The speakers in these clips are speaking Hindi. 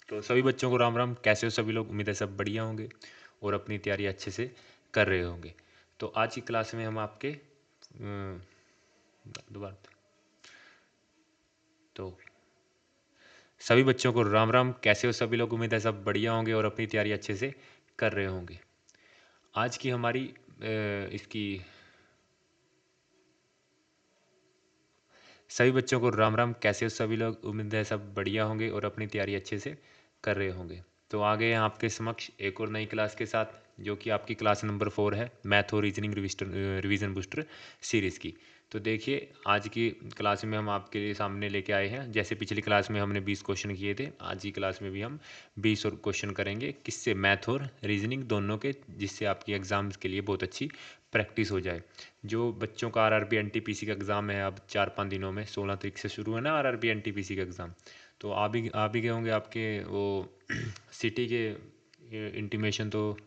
तो सभी बच्चों को राम राम। कैसे हो सभी लोग? उम्मीद है सब बढ़िया होंगे और अपनी तैयारी अच्छे से कर रहे होंगे। तो आज की क्लास में हम आपके दोबारा तो सभी बच्चों को राम राम। कैसे हो सभी लोग? उम्मीद है सब बढ़िया होंगे और अपनी तैयारी अच्छे से कर रहे होंगे। आज की हमारी इसकी सभी बच्चों को राम राम। कैसे हो सभी लोग? उम्मीद है सब बढ़िया होंगे और अपनी तैयारी अच्छे से कर रहे होंगे। तो आ गए हैं आपके समक्ष एक और नई क्लास के साथ, जो कि आपकी क्लास नंबर 4 है, मैथ और रीजनिंग रिवीजन बूस्टर सीरीज़ की। तो देखिए, आज की क्लास में हम आपके सामने लेके आए हैं, जैसे पिछली क्लास में हमने 20 क्वेश्चन किए थे, आज की क्लास में भी हम 20 और क्वेश्चन करेंगे। किससे? मैथ और रीजनिंग दोनों के, जिससे आपकी एग्ज़ाम्स के लिए बहुत अच्छी प्रैक्टिस हो जाए। जो बच्चों का आरआरबी एनटीपीसी का एग्ज़ाम है, अब 4-5 दिनों में 16 तारीख से शुरू है ना आरआरबी एनटीपीसी का एग्ज़ाम। तो आ भी गए होंगे आपके वो सिटी के इंटीमेशन। तो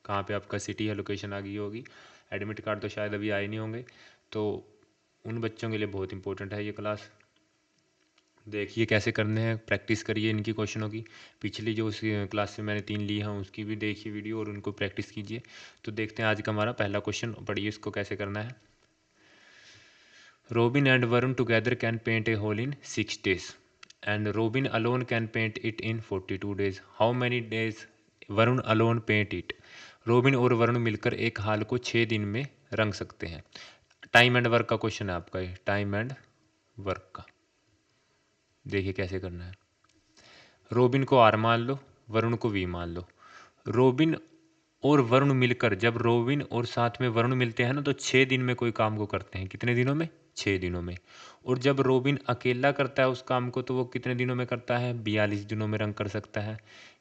कहाँ पे आपका सिटी है, लोकेशन आ गई होगी। एडमिट कार्ड तो शायद अभी आए नहीं होंगे। तो उन बच्चों के लिए बहुत इंपॉर्टेंट है ये क्लास। देखिए कैसे करने हैं, प्रैक्टिस करिए इनकी क्वेश्चनों की। पिछली जो उस क्लास से मैंने 3 ली हैं उसकी भी देखिए वीडियो और उनको प्रैक्टिस कीजिए। तो देखते हैं आज का हमारा पहला क्वेश्चन, पढ़िए इसको कैसे करना है। Robin and Varun together can paint a hole in 6 days, and Robin alone can paint it in 42 days. How many days Varun alone paint it? Robin और वरुण मिलकर एक हाल को 6 दिन में रंग सकते हैं। टाइम एंड वर्क का क्वेश्चन है आपका ये, टाइम एंड वर्क का। देखिए कैसे करना है। रोबिन को आर मान लो, वरुण को वी मान लो। रोबिन और वरुण मिलकर, जब रोबिन और साथ में वरुण मिलते हैं ना, तो 6 दिन में कोई काम को करते हैं। कितने दिनों में? 6 दिनों में। और जब रोबिन अकेला करता है उस काम को, तो वो कितने दिनों में करता है? 42 दिनों में रंग कर सकता है।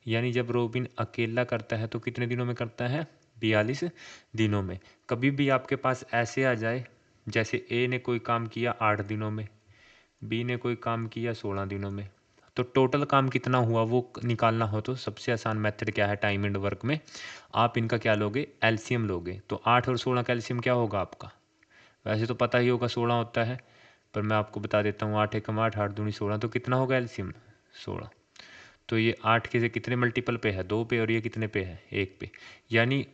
यानी जब रोबिन अकेला करता है तो कितने दिनों में करता है? 42 दिनों में। कभी भी आपके पास ऐसे आ जाए, जैसे ए ने कोई काम किया 8 दिनों में, बी ने कोई काम किया 16 दिनों में, तो टोटल काम कितना हुआ वो निकालना हो तो सबसे आसान मेथड क्या है टाइम एंड वर्क में? आप इनका क्या लोगे? एलसीएम लोगे। तो 8 और 16 का एलसीएम क्या होगा आपका? वैसे तो पता ही होगा 16 होता है, पर मैं आपको बता देता हूँ। 8 एकम 8, 8 दूनी 16, तो कितना होगा एलसीएम? 16। तो ये 8 के से कितने मल्टीपल पे है? 2 पे। और ये कितने पे है? 1 पे। यानी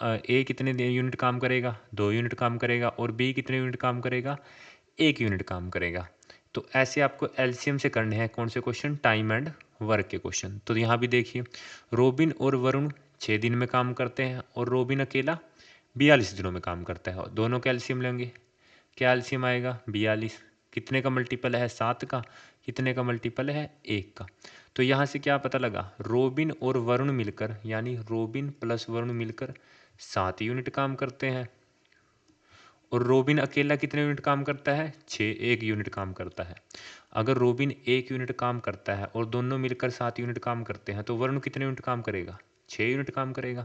ए कितने यूनिट काम करेगा? 2 यूनिट काम करेगा। और बी कितने यूनिट काम करेगा? 1 यूनिट काम करेगा। तो ऐसे आपको एलसीएम से करने हैं कौन से क्वेश्चन? टाइम एंड वर्क के क्वेश्चन। तो यहाँ भी देखिए, रोबिन और वरुण 6 दिन में काम करते हैं और रोबिन अकेला 42 दिनों में काम करता है। और दोनों का एलसीएम लेंगे, क्या एलसीएम आएगा? 42। कितने का मल्टीपल है? 7 का। कितने का मल्टीपल है? 1 का। तो यहाँ से क्या पता लगा? रोबिन और वरुण मिलकर, यानी रोबिन प्लस वरुण मिलकर 7 यूनिट काम करते हैं। और रोबिन अकेला कितने यूनिट काम करता है? 6, 1 यूनिट काम करता है। अगर रोबिन 1 यूनिट काम करता है और दोनों मिलकर 7 यूनिट काम करते हैं, तो वरुण कितने यूनिट काम करेगा? 6 यूनिट काम करेगा।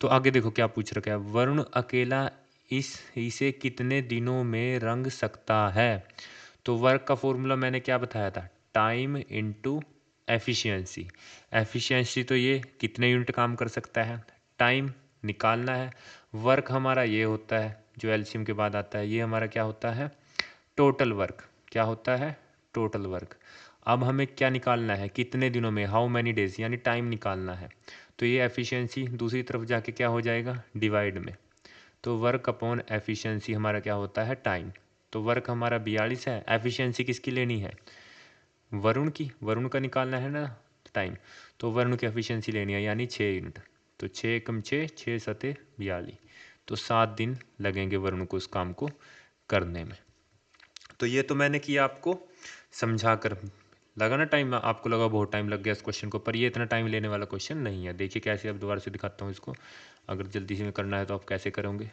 तो आगे देखो क्या पूछ रखा है, वरुण अकेला इसे कितने दिनों में रंग सकता है? तो वर्क का फॉर्मूला मैंने क्या बताया था? Time into efficiency. एफिशिएंसी तो ये कितने यूनिट काम कर सकता है, टाइम निकालना है। वर्क हमारा ये होता है जो एलसीएम के बाद आता है, ये हमारा क्या होता है? Total work. क्या होता है? Total work. अब हमें क्या निकालना है? कितने दिनों में, हाउ मैनी डेज, यानी टाइम निकालना है। तो ये एफिशिएंसी दूसरी तरफ जाके क्या हो जाएगा? डिवाइड में। तो वर्क अपॉन एफिशिएंसी हमारा क्या होता है? टाइम। तो वर्क हमारा 42 है, एफिशिएंसी किसकी लेनी है? वरुण की। वरुण का निकालना है ना टाइम, तो वरुण की एफिशिएंसी लेनी है, यानी 6 यूनिट। तो 6 कम 6, 6 सते 42। तो 7 दिन लगेंगे वरुण को उस काम को करने में। तो ये तो मैंने किया आपको समझा कर। लगा ना टाइम? आपको लगा बहुत टाइम लग गया इस क्वेश्चन को, पर ये इतना टाइम लेने वाला क्वेश्चन नहीं है। देखिए कैसे, अब दोबारा से दिखाता हूँ इसको। अगर जल्दी से में करना है तो आप कैसे करोगे?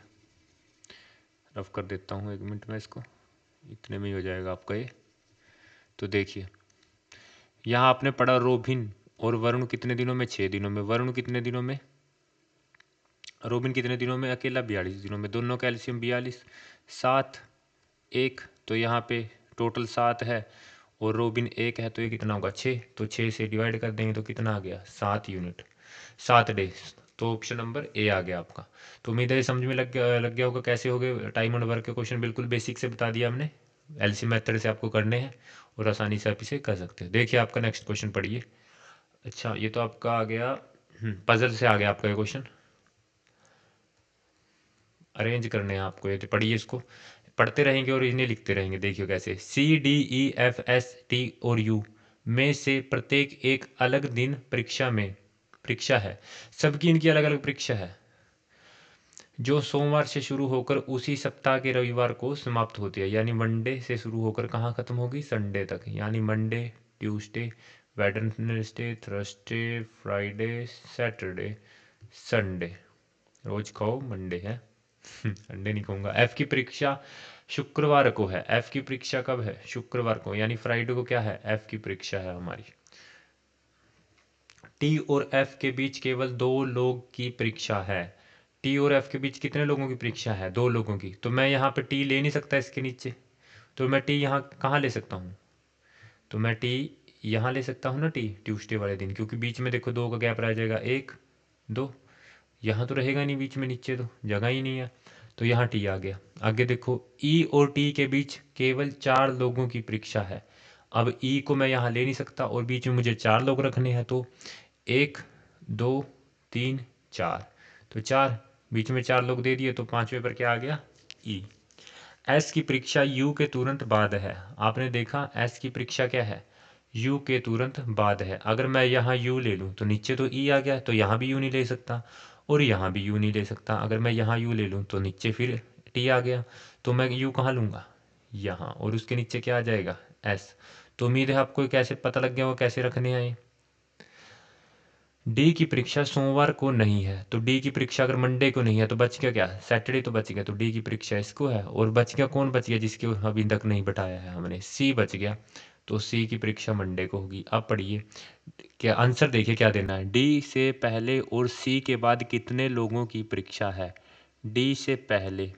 रफ कर देता हूँ 1 मिनट में इसको, इतने में ही हो जाएगा आपका ये। तो देखिए, यहाँ आपने पढ़ा रोबिन और वरुण कितने दिनों में? 6 दिनों में। वरुण कितने दिनों में? रोबिन कितने दिनों में? अकेला 42 दिनों में। दोनों का एलसीएम 42, 7, 1। तो यहाँ पे टोटल 7 है और रोबिन 1 है, तो ये कितना होगा? 6। तो 6 से डिवाइड कर देंगे तो कितना आ गया? 7 यूनिट, 7 डेज। तो ऑप्शन नंबर ए आ गया आपका। तो उम्मीद है समझ में लग गया होगा कैसे हो गए टाइम एंड वर्क के क्वेश्चन। बिल्कुल बेसिक से बता दिया हमने, एलसी मेथड से आपको करने हैं और आसानी से आप इसे कर सकते हैं। देखिए आपका नेक्स्ट क्वेश्चन पढ़िए। अच्छा, ये तो आपका आ गया पजल से आ गया आपका ये क्वेश्चन। अरेंज करने हैं आपको, ये तो पढ़िए, इसको पढ़ते रहेंगे और इन्हें लिखते रहेंगे। देखिए कैसे, C, D, E, F, S, T और U में से प्रत्येक एक अलग दिन परीक्षा है। सबकी इनकी अलग अलग परीक्षा है, जो सोमवार से शुरू होकर उसी सप्ताह के रविवार को समाप्त होती है। यानी मंडे से शुरू होकर कहाँ खत्म होगी, संडे तक। यानी Monday, Tuesday, Wednesday, Thursday, Friday, Saturday, Sunday. रोज खाओ मंडे है। संडे नहीं कहूँगा। एफ की परीक्षा शुक्रवार को है। एफ की परीक्षा कब है, शुक्रवार को। यानी फ्राइडे को क्या है, एफ की परीक्षा है हमारी। टी और एफ के बीच केवल 2 लोग की परीक्षा है। टी और एफ के बीच कितने लोगों की परीक्षा है, 2 लोगों की। तो मैं यहाँ पे टी ले नहीं सकता इसके नीचे, तो मैं टी यहाँ कहाँ ले सकता हूँ, तो मैं टी यहाँ ले सकता हूँ ना, टी ट्यूसडे वाले दिन, क्योंकि बीच में देखो 2 का गैप रह जाएगा, 1 2। यहाँ तो रहेगा नहीं बीच में, नीचे तो जगह ही नहीं है, तो यहाँ टी आ गया। आगे देखो, ई और टी के बीच केवल 4 लोगों की परीक्षा है। अब ई को मैं यहाँ ले नहीं सकता और बीच में मुझे 4 लोग रखने हैं, तो 1 2 3 4, तो 4, बीच में 4 लोग दे दिए, तो 5वें पर क्या आ गया, ई। एस की परीक्षा यू के तुरंत बाद है। आपने देखा एस की परीक्षा क्या है, यू के तुरंत बाद है। अगर मैं यहाँ यू ले लूँ तो नीचे तो ई आ गया, तो यहाँ भी यू नहीं ले सकता और यहाँ भी यू नहीं ले सकता। अगर मैं यहाँ यू ले लूँ तो नीचे फिर टी आ गया, तो मैं यू कहाँ लूँगा, यहाँ, और उसके नीचे क्या आ जाएगा, एस। तो उम्मीद है आपको कैसे पता लग गया वो कैसे रखने हैं। डी की परीक्षा सोमवार को नहीं है, तो डी की परीक्षा अगर मंडे को नहीं है तो बच गया क्या, सैटरडे तो बच गया, तो डी की परीक्षा इसको है। और बच गया कौन, बच गया जिसके अभी तक नहीं बताया है हमने, सी बच गया, तो सी की परीक्षा मंडे को होगी। अब पढ़िए क्या आंसर, देखिए क्या देना है। डी से पहले और सी के बाद कितने लोगों की परीक्षा है। डी से पहले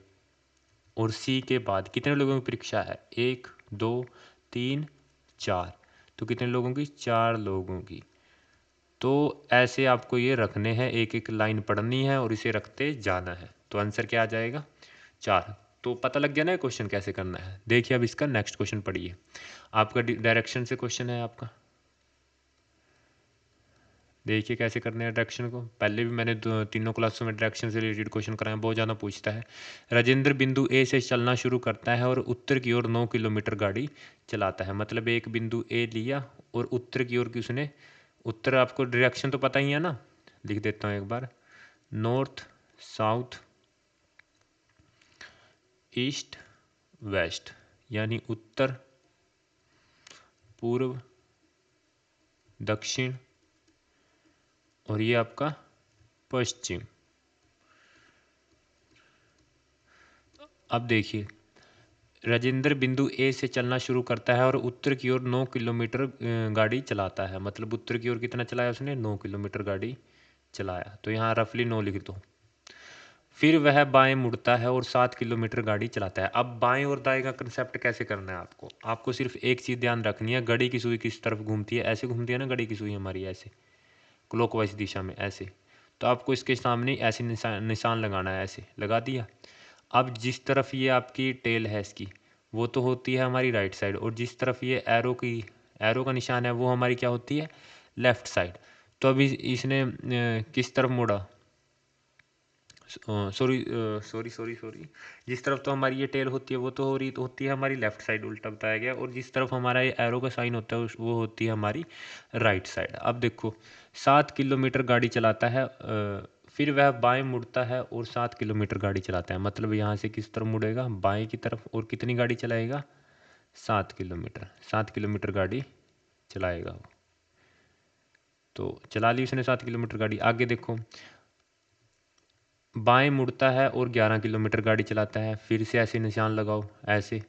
और सी के बाद कितने लोगों की परीक्षा है, 1 2 3 4, तो कितने लोगों की, 4 लोगों की। तो ऐसे आपको ये रखने हैं, एक एक लाइन पढ़नी है और इसे रखते जाना है। तो आंसर क्या आ जाएगा, 4। तो पता लग गया ना क्वेश्चन कैसे करना है। देखिए अब इसका नेक्स्ट क्वेश्चन पढ़िए। आपका डायरेक्शन से क्वेश्चन है आपका, देखिए कैसे करने हैं डायरेक्शन को। पहले भी मैंने तीनों क्लासों में डायरेक्शन से रिलेटेड क्वेश्चन कराए, बहुत ज़्यादा पूछता है। राजेंद्र बिंदु ए से चलना शुरू करता है और उत्तर की ओर 9 किलोमीटर गाड़ी चलाता है। मतलब एक बिंदु ए लिया और उत्तर की ओर की उसने, उत्तर आपको डायरेक्शन तो पता ही है ना, लिख देता हूँ एक बार, नॉर्थ साउथ ईस्ट वेस्ट, यानी उत्तर पूर्व दक्षिण और ये आपका पश्चिम। अब देखिए, राजेंद्र बिंदु ए से चलना शुरू करता है और उत्तर की ओर 9 किलोमीटर गाड़ी चलाता है। मतलब उत्तर की ओर कितना चलाया उसने, 9 किलोमीटर गाड़ी चलाया, तो यहाँ रफली 9 लिख दो। फिर वह बाएं मुड़ता है और 7 किलोमीटर गाड़ी चलाता है। अब बाएं और दाएं का कंसेप्ट कैसे करना है आपको, आपको सिर्फ एक चीज़ ध्यान रखनी है, घड़ी की सुई किस तरफ घूमती है, ऐसे घूमती है ना घड़ी की सुई हमारी, ऐसे क्लॉकवाइज दिशा में ऐसे। तो आपको इसके सामने ऐसे निशान लगाना है, ऐसे लगा दिया। अब जिस तरफ ये आपकी टेल है इसकी, वो तो होती है हमारी राइट साइड, और जिस तरफ ये एरो का निशान है वो हमारी क्या होती है, लेफ्ट साइड। तो अभी इसने किस तरफ मुड़ा, सॉरी सॉरी सॉरी सॉरी, जिस तरफ तो हमारी ये टेल होती है वो तो होती है हमारी लेफ्ट साइड, उल्टा बताया गया। और जिस तरफ हमारा ये एरो का साइन होता है वो होती है हमारी राइट साइड। अब देखो 7 किलोमीटर गाड़ी चलाता है, फिर वह बाएं मुड़ता है और 7 किलोमीटर गाड़ी चलाता है। मतलब यहाँ से किस तरफ मुड़ेगा, बाएं की तरफ, और कितनी गाड़ी चलाएगा, 7 किलोमीटर, 7 किलोमीटर गाड़ी चलाएगा वो। तो चला ली उसने 7 किलोमीटर गाड़ी। आगे देखो, बाएं मुड़ता है और 11 किलोमीटर गाड़ी चलाता है। फिर से ऐसे निशान लगाओ, ऐसे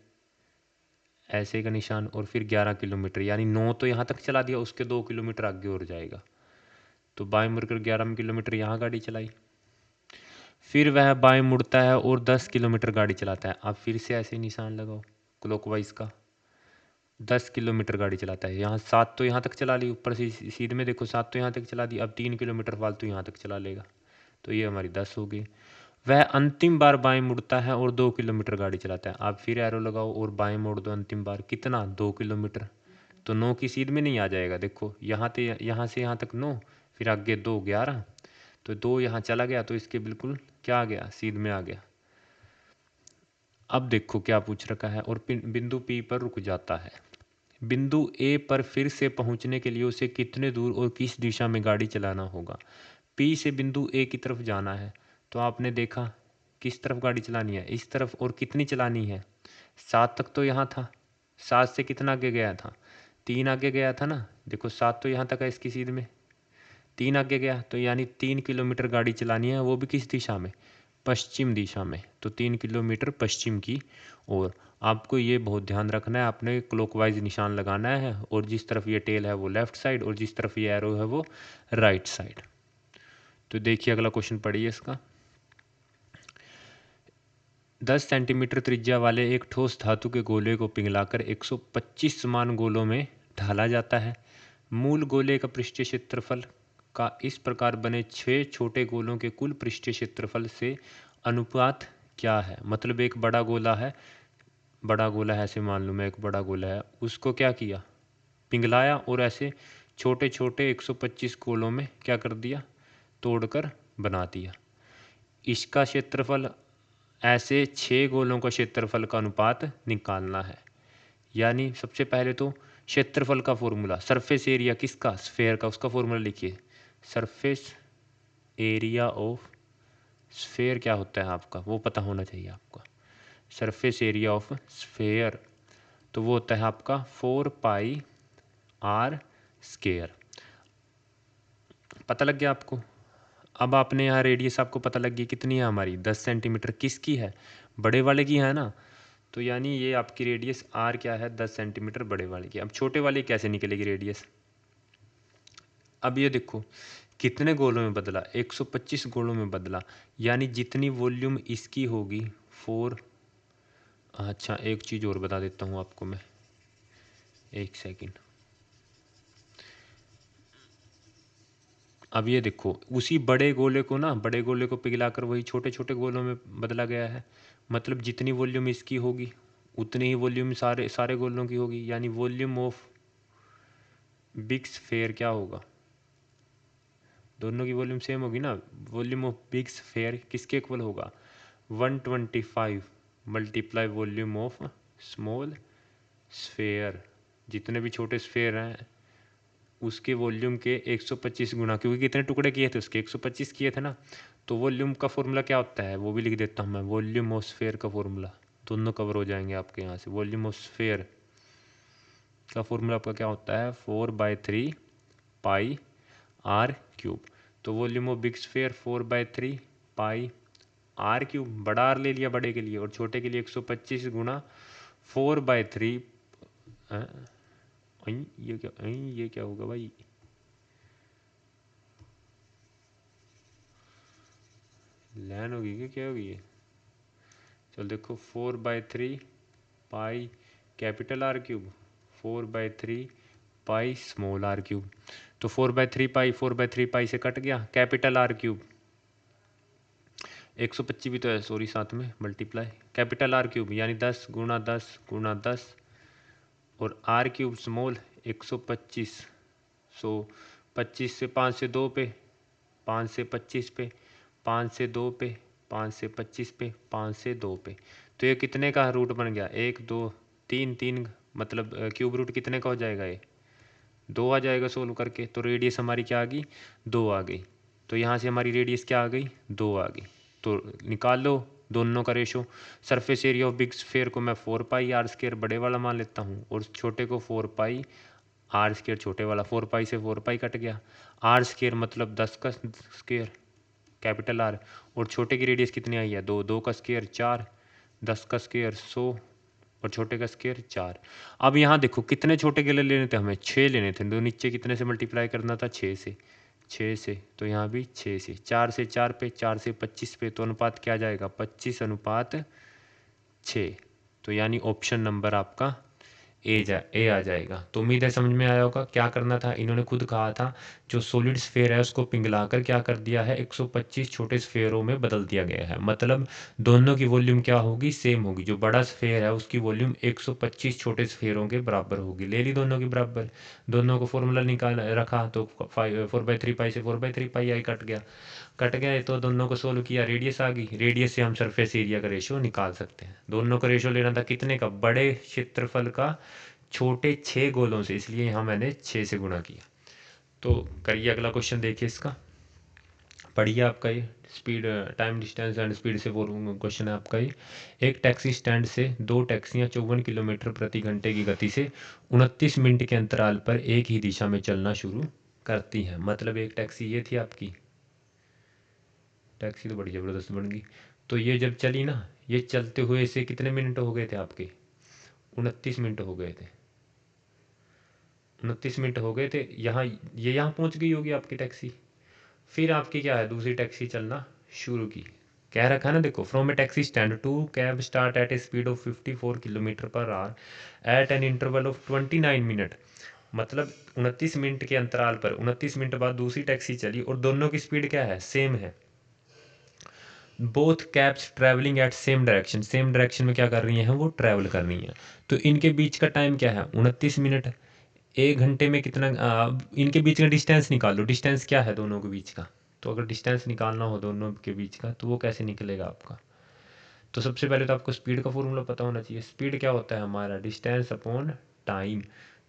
ऐसे का निशान, और फिर 11 किलोमीटर, यानी 9 तो यहाँ तक चला दिया, उसके 2 किलोमीटर आगे और जाएगा। तो बाएं मुड़कर 11 किलोमीटर यहाँ गाड़ी चलाई। फिर वह बाएं मुड़ता है और 10 किलोमीटर गाड़ी चलाता है। अब फिर से ऐसे निशान लगाओ क्लॉकवाइज का, 10 किलोमीटर गाड़ी चलाता है। यहाँ 7 तो यहाँ तक चला ली, ऊपर से सीधे में देखो 7 तो यहाँ तक चला दी, अब 3 किलोमीटर फालतू यहाँ तक चला लेगा, तो ये हमारी 10 हो गई। वह अंतिम बार बाएं मुड़ता है और 2 किलोमीटर गाड़ी चलाता है। आप फिर एरो लगाओ और बाएं मोड़ दो अंतिम बार, कितना, 2 किलोमीटर। तो 9 की सीध में नहीं आ जाएगा। देखो यहाँ से यहाँ तक 9, फिर आगे 2 11, तो 2 यहाँ चला गया तो इसके बिल्कुल क्या आ गया, सीध में आ गया। अब देखो क्या पूछ रखा है, और बिंदु P पर रुक जाता है। बिंदु A पर फिर से पहुंचने के लिए उसे कितने दूर और किस दिशा में गाड़ी चलाना होगा। P से बिंदु A की तरफ जाना है, तो आपने देखा किस तरफ गाड़ी चलानी है, इस तरफ। और कितनी चलानी है, 7 तक तो यहाँ था, 7 से कितना आगे गया था, 3 आगे गया था ना। देखो 7 तो यहाँ तक है इसकी सीध में, 3 आगे गया, तो यानी 3 किलोमीटर गाड़ी चलानी है, वो भी किस दिशा में, पश्चिम दिशा में। तो 3 किलोमीटर पश्चिम की ओर। आपको ये बहुत ध्यान रखना है, आपने क्लॉकवाइज निशान लगाना है, और जिस तरफ ये टेल है वो लेफ्ट साइड, और जिस तरफ ये एरो है वो राइट साइड। तो देखिए अगला क्वेश्चन पढ़िए इसका। 10 सेंटीमीटर त्रिज्या वाले एक ठोस धातु के गोले को पिघलाकर 125 समान गोलों में ढाला जाता है। मूल गोले का पृष्ठीय क्षेत्रफल का इस प्रकार बने 6 छोटे गोलों के कुल पृष्ठीय क्षेत्रफल से अनुपात क्या है। मतलब एक बड़ा गोला है, ऐसे मान लो मैं एक बड़ा गोला है, उसको क्या किया, पिघलाया, और ऐसे छोटे छोटे 125 गोलों में क्या कर दिया, तोड़कर बना दिया। इसका क्षेत्रफल, ऐसे 6 गोलों का क्षेत्रफल का अनुपात निकालना है। यानी सबसे पहले तो क्षेत्रफल का फॉर्मूला, सरफेस एरिया किसका, स्फेयर का, उसका फॉर्मूला लिखिए। सरफेस एरिया ऑफ स्फेयर क्या होता है आपका, वो पता होना चाहिए आपका। सरफेस एरिया ऑफ स्फेयर तो वो होता है आपका 4 पाई आर स्क्वायर। पता लग गया आपको। अब आपने यहाँ रेडियस आपको पता लग गई कितनी है हमारी, 10 सेंटीमीटर। किसकी है, बड़े वाले की है ना। तो यानी ये आपकी रेडियस आर क्या है, 10 सेंटीमीटर बड़े वाले की। अब छोटे वाले कैसे निकलेगी रेडियस। अब ये देखो कितने गोलों में बदला, 125 गोलों में बदला, यानी जितनी वॉल्यूम इसकी होगी 4। अच्छा एक चीज़ और बता देता हूँ आपको मैं, एक सेकंड। अब ये देखो उसी बड़े गोले को ना, बड़े गोले को पिघलाकर वही छोटे छोटे गोलों में बदला गया है। मतलब जितनी वॉल्यूम इसकी होगी उतनी ही वॉल्यूम सारे सारे गोलों की होगी। यानी वॉल्यूम ऑफ बिग स्फेयर क्या होगा, दोनों की वॉल्यूम सेम होगी ना। वॉल्यूम ऑफ बिग स्फेयर किसके इक्वल होगा, 125 multiply volume of small sphere. जितने भी छोटे स्फेयर हैं उसके वॉल्यूम के 125 गुना, क्योंकि कितने टुकड़े किए थे उसके, 125 किए थे ना। तो वॉल्यूम का फॉर्मूला क्या होता है वो भी लिख देता हूँ मैं, वॉल्यूम ऑफ स्फेयर का फॉर्मूला। दोनों कवर हो जाएंगे आपके यहाँ से। वॉल्यूम ऑफ स्फेयर का फॉर्मूला आपका क्या होता है, 4/3 पाई आर क्यूब। तो volume of big sphere 4/3 pi r cube. बड़ा आर ले लिया बड़े के लिए, और छोटे के लिए 125 गुना 4/3। ये क्या होगा भाई, लैन होगी क्या होगी ये। चल देखो 4/3 pi capital r cube, 4/3 pi small r cube. तो 4/3 पाई से कट गया, कैपिटल आर क्यूब 125 भी तो है, सॉरी साथ में मल्टीप्लाई, कैपिटल आर क्यूब यानी 10 गुना 10 गुना 10, और आर क्यूब स्मॉल 125। सो 25 से 5 से 2 पे, 5 से 25 पे, 5 से 2 पे, 5 से 25 पे, 5 से 2 पे। तो ये कितने का रूट बन गया, 1 2 3 3, मतलब क्यूब रूट कितने का हो जाएगा, ये 2 आ जाएगा सोल्व करके। तो रेडियस हमारी क्या आ गई, 2 आ गई। तो यहाँ से हमारी रेडियस क्या आ गई, 2 आ गई। तो निकाल लो दोनों का ratio. Surface area of big sphere को मैं 4 पाई आर स्क्वायर बड़े वाला मान लेता हूँ, और छोटे को 4 पाई आर स्क्वायर छोटे वाला। 4 पाई से 4 पाई कट गया, आर स्क्वायर मतलब 10 का स्क्वायर कैपिटल आर, और छोटे की रेडियस कितनी आई है, 2, 2 का स्क्वायर 4, 10 का स्क्वायर 100, और छोटे का स्क्वायर 4। अब यहाँ देखो कितने छोटे के लिए लेने थे हमें, 6 लेने थे। दो नीचे कितने से मल्टीप्लाई करना था, 6 से, 6 से। तो यहाँ भी 6 से, 4 से 4 पे, 4 से 25 पे। तो अनुपात क्या जाएगा, 25 अनुपात 6। तो यानी ऑप्शन नंबर आपका ए आ जाएगा। तो उम्मीद है समझ में आया होगा। क्या करना था, इन्होंने खुद कहा था जो सॉलिड स्फेयर है उसको पिघलाकर क्या कर दिया है, 125 छोटे स्फेयरों में बदल दिया गया है। मतलब दोनों की वॉल्यूम क्या होगी, सेम होगी। जो बड़ा स्फेयर है उसकी वॉल्यूम 125 छोटे स्फेयरों के बराबर होगी। ले ली दोनों की बराबर, दोनों को फॉर्मूला निकाल रखा तो 4/3 पाई से 4/3 पाई आई कट गया। कट गए तो दोनों को सोल्व किया, रेडियस आ गई। रेडियस से हम सरफेस एरिया का रेशियो निकाल सकते हैं। दोनों का रेशियो लेना था कितने का, बड़े क्षेत्रफल का छोटे 6 गोलों से, इसलिए यहाँ मैंने 6 से गुणा किया। तो करिए अगला क्वेश्चन देखिए इसका, पढ़िए आपका ये speed time distance and speed से वो क्वेश्चन है आपका ये। एक टैक्सी स्टैंड से 2 टैक्सियाँ 54 किलोमीटर प्रति घंटे की गति से 29 मिनट के अंतराल पर एक ही दिशा में चलना शुरू करती हैं। मतलब एक टैक्सी ये थी आपकी, टैक्सी तो बड़ी ज़बरदस्त बन गई। तो ये जब चली ना, ये चलते हुए इसे कितने मिनट हो गए थे आपके, 29 मिनट हो गए थे। 29 मिनट हो गए थे, यहाँ पहुँच गई होगी आपकी टैक्सी। फिर आपकी क्या है, दूसरी टैक्सी चलना शुरू की। कह रखा है ना, देखो, from a taxi stand to cab start at a speed of 54 kilometre per hour at an interval of 29 minute. मतलब 29 मिनट के अंतराल पर 29 मिनट बाद दूसरी टैक्सी चली और दोनों की स्पीड क्या है, सेम है। Both cabs travelling eight same direction, same direction में क्या कर रही हैं, वो ट्रैवल कर रही हैं। तो इनके बीच का टाइम क्या है, 29 मिनट। 1 घंटे में कितना, इनके बीच का डिस्टेंस निकाल लो, डिस्टेंस क्या है दोनों के बीच का। तो अगर डिस्टेंस निकालना हो दोनों के बीच का तो वो कैसे निकलेगा आपका। तो सबसे पहले तो आपको स्पीड का फॉर्मूला पता होना चाहिए। स्पीड क्या होता है हमारा, डिस्टेंस अपॉन टाइम।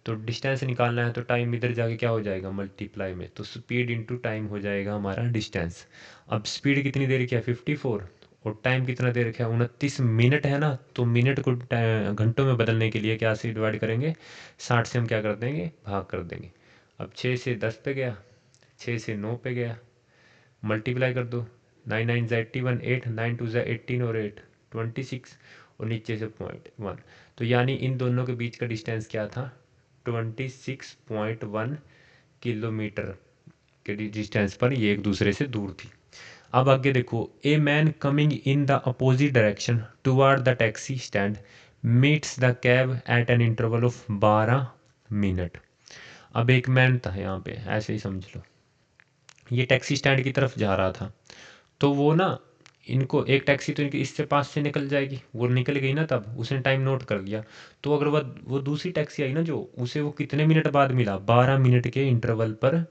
तो डिस्टेंस निकालना है तो टाइम इधर जाके क्या हो जाएगा, मल्टीप्लाई में। तो स्पीड इंटू टाइम हो जाएगा हमारा डिस्टेंस। अब स्पीड कितनी देर की है, 54, और टाइम कितना देर का है, 29 मिनट है ना। तो मिनट को घंटों में बदलने के लिए क्या से डिवाइड करेंगे, 60 से हम क्या कर देंगे, भाग कर देंगे। अब 6 से 10 पे गया, 6 से 9 पे गया, मल्टीप्लाई कर दो। 9 9 ज़ा 81, 8 9 2 ज़ा 18 और 8 26, और नीचे से 0.1। तो यानी इन दोनों के बीच का डिस्टेंस क्या था, 26.1 किलोमीटर के डिस्टेंस पर ये एक दूसरे से दूर थी। अब आगे देखो, a man coming in the opposite direction toward the taxi stand meets the cab at an interval of 12 minute. अब एक मैन था यहाँ पे, ऐसे ही समझ लो, ये टैक्सी स्टैंड की तरफ जा रहा था। तो वो ना, इनको एक टैक्सी तो इनके इससे पास से निकल जाएगी, वो निकल गई ना, तब उसने टाइम नोट कर लिया। तो अगर वो दूसरी टैक्सी आई ना जो, उसे वो कितने मिनट बाद मिला, 12 मिनट के इंटरवल पर